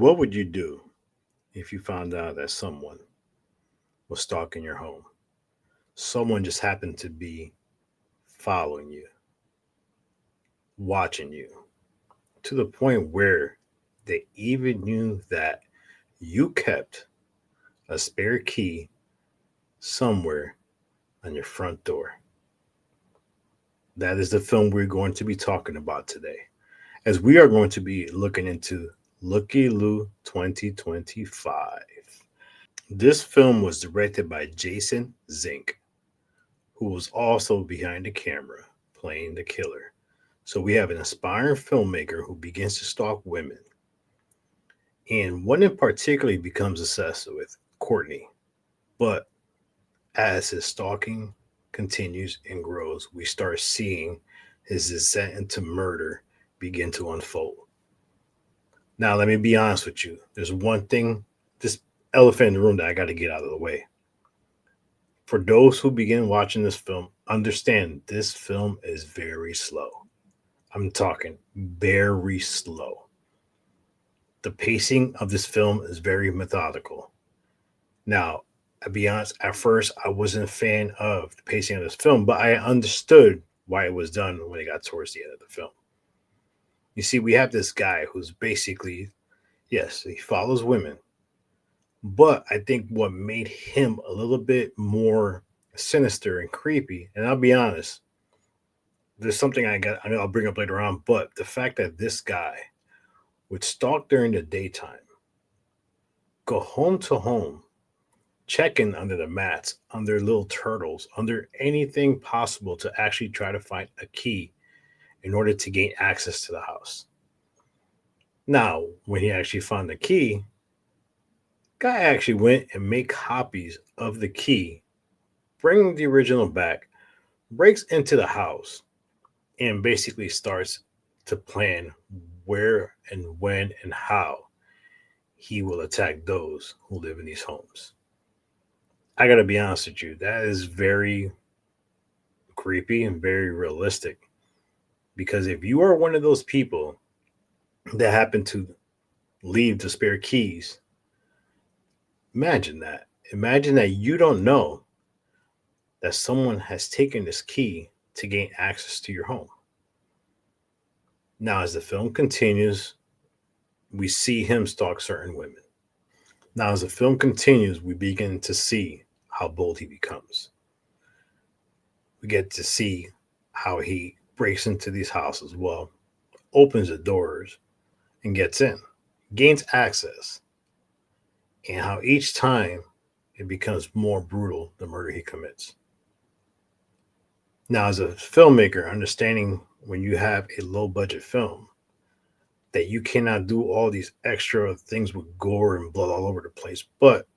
What would you do if you found out that someone was stalking your home? Someone just happened to be following you, watching you, to the point where they even knew that you kept a spare key somewhere on your front door. That is the film we're going to be talking about today, as we are going to be looking into Looky-Loo 2025. This film was directed by Jason Zink, who was also behind the camera playing the killer. So we have an aspiring filmmaker who begins to stalk women, and one in particular becomes obsessed with Courtney. But as his stalking continues and grows, we start seeing his descent into murder begin to unfold. Now, let me be honest with you. There's one thing, this elephant in the room that I got to get out of the way. For those who begin watching this film, understand this film is very slow. I'm talking very slow. The pacing of this film is very methodical. Now, I'll be honest, at first I wasn't a fan of the pacing of this film, but I understood why it was done when it got towards the end of the film. You see, we have this guy who's basically, yes, he follows women, but I think what made him a little bit more sinister and creepy, and I'll be honest, there's something I know I'll bring up later on, but the fact that this guy would stalk during the daytime, go home to home, checking under the mats, under little turtles, under anything possible to actually try to find a key in order to gain access to the house. Now, when he actually found the key, guy actually went and made copies of the key, bring the original back, breaks into the house, and basically starts to plan where and when and how he will attack those who live in these homes. I gotta be honest with you, that is very creepy and very realistic. Because if you are one of those people that happen to leave the spare keys, imagine that. Imagine that you don't know that someone has taken this key to gain access to your home. Now, as the film continues, we see him stalk certain women. Now, as the film continues, we begin to see how bold he becomes. We get to see how he breaks into these houses, well, opens the doors and gets in, gains access, and how each time it becomes more brutal the murder he commits. Now, as a filmmaker, understanding when you have a low budget film that you cannot do all these extra things with gore and blood all over the place, but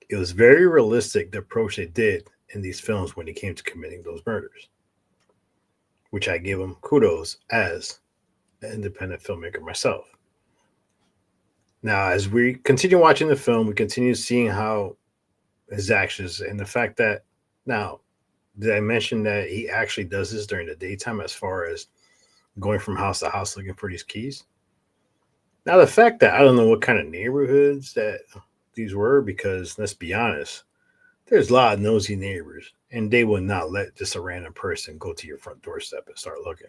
it was very realistic the approach they did in these films when it came to committing those murders, which I give them kudos as an independent filmmaker myself. Now, as we continue watching the film, we continue seeing how his actions and the fact that now, did I mention that he actually does this during the daytime as far as going from house to house looking for these keys? Now, the fact that I don't know what kind of neighborhoods that these were, because let's be honest, there's a lot of nosy neighbors, and they will not let just a random person go to your front doorstep and start looking.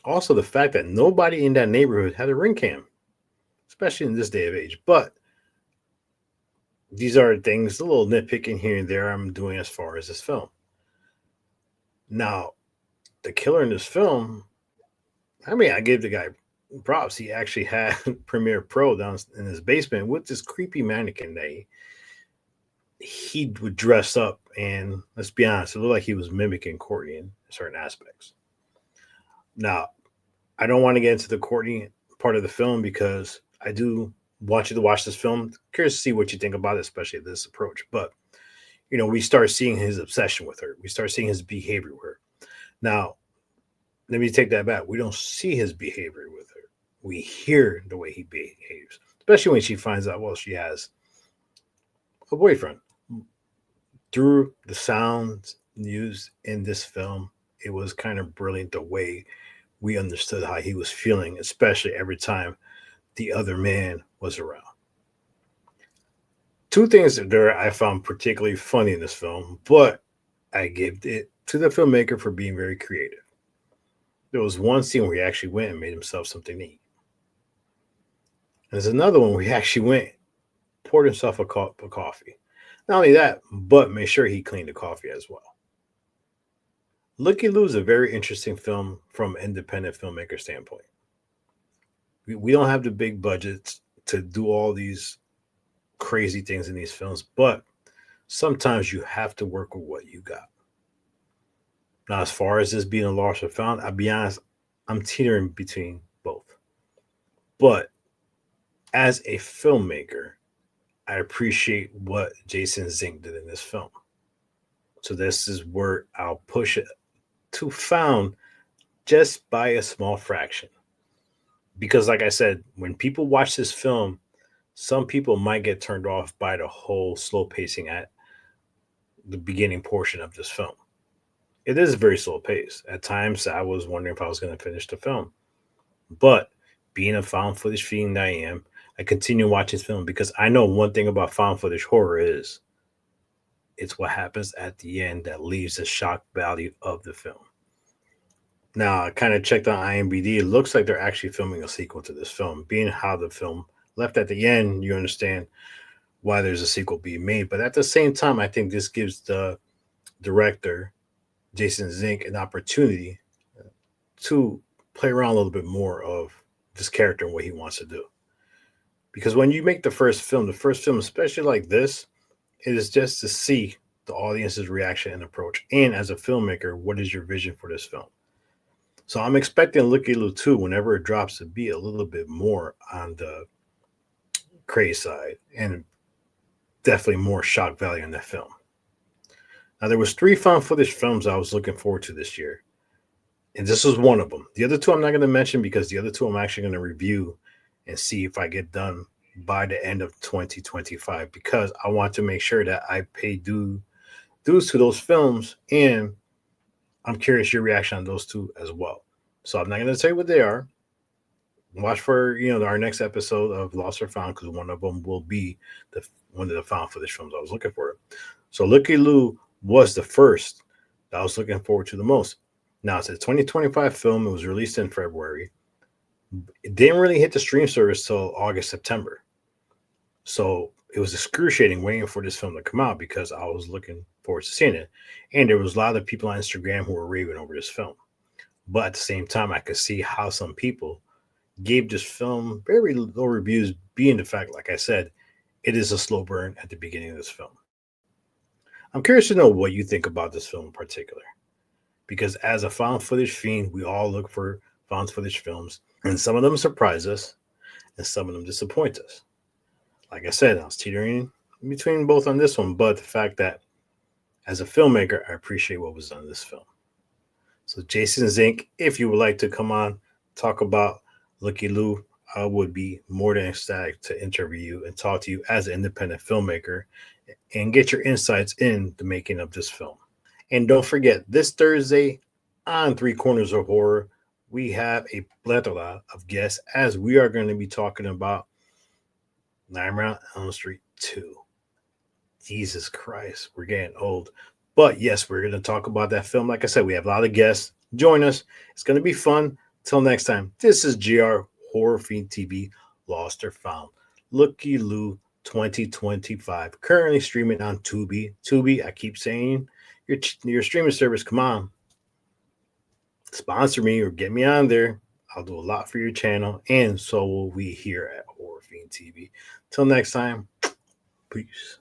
Also, the fact that nobody in that neighborhood had a ring cam, especially in this day of age. But these are things, a little nitpicking here and there I'm doing as far as this film. Now, the killer in this film, I mean, I gave the guy props. He actually had Premiere Pro down in his basement with this creepy mannequin that he would dress up, and let's be honest, it looked like he was mimicking Courtney in certain aspects. Now, I don't want to get into the Courtney part of the film because I do want you to watch this film. Curious to see what you think about it, especially this approach. But we start seeing his obsession with her. We start seeing his behavior with her. Now, let me take that back. We don't see his behavior with her. We hear the way he behaves, especially when she finds out, well, she has a boyfriend. Through the sounds used in this film, it was kind of brilliant the way we understood how he was feeling, especially every time the other man was around. Two things there I found particularly funny in this film, but I give it to the filmmaker for being very creative. There was one scene where he actually went and made himself something to eat. And there's another one where he actually went, poured himself a cup of coffee. Not only that, but made sure he cleaned the coffee as well. Looky-Loo is a very interesting film from an independent filmmaker standpoint. We don't have the big budgets to do all these crazy things in these films, but sometimes you have to work with what you got. Now, as far as this being a lost or found, I'll be honest, I'm teetering between both. But as a filmmaker, I appreciate what Jason Zink did in this film. So this is where I'll push it to found just by a small fraction. Because like I said, when people watch this film, some people might get turned off by the whole slow pacing at the beginning portion of this film. It is very slow paced. At times I was wondering if I was going to finish the film. But being a found footage fiend I am, I continue watching this film because I know one thing about found footage horror is it's what happens at the end that leaves the shock value of the film. Now, I kind of checked on IMDb. It looks like they're actually filming a sequel to this film. Being how the film left at the end, you understand why there's a sequel being made. But at the same time, I think this gives the director, Jason Zink, an opportunity to play around a little bit more of this character and what he wants to do. Because when you make the first film, especially like this, it is just to see the audience's reaction and approach. And as a filmmaker, what is your vision for this film? So I'm expecting Looky-Loo 2, whenever it drops, to be a little bit more on the craze side and definitely more shock value in that film. Now, there was 3 found footage films I was looking forward to this year, and this was one of them. The other 2 I'm not going to mention because the other 2 I'm actually going to review and see if I get done by the end of 2025 because I want to make sure that I pay dues to those films, and I'm curious your reaction on those 2 as well. So I'm not going to tell you what they are. Watch for our next episode of Lost or Found because one of them will be one of the found footage films I was looking for. So Looky-Loo was the first that I was looking forward to the most. Now it's a 2025 film. It was released in February. It didn't really hit the stream service till August, September. So it was excruciating waiting for this film to come out because I was looking forward to seeing it. And there was a lot of people on Instagram who were raving over this film. But at the same time, I could see how some people gave this film very low reviews, being the fact, like I said, it is a slow burn at the beginning of this film. I'm curious to know what you think about this film in particular. Because as a found footage fiend, we all look for found footage films. And some of them surprise us and some of them disappoint us. Like I said, I was teetering between both on this one, but the fact that as a filmmaker, I appreciate what was done in this film. So Jason Zink, if you would like to come on, talk about Looky-Loo, I would be more than ecstatic to interview you and talk to you as an independent filmmaker and get your insights in the making of this film. And don't forget, this Thursday on Three Corners of Horror, we have a plethora of guests as we are going to be talking about Nightmare on Elm Street 2. Jesus Christ, we're getting old. But yes, we're going to talk about that film. Like I said, we have a lot of guests. Join us. It's going to be fun. Till next time, this is GR Horror Fiend TV, Lost or Found. Looky-Loo 2025. Currently streaming on Tubi. Tubi, I keep saying, your streaming service, come on. Sponsor me or get me on there. I'll do a lot for your channel. And so will we here at Horror Fiend TV. Till next time, peace.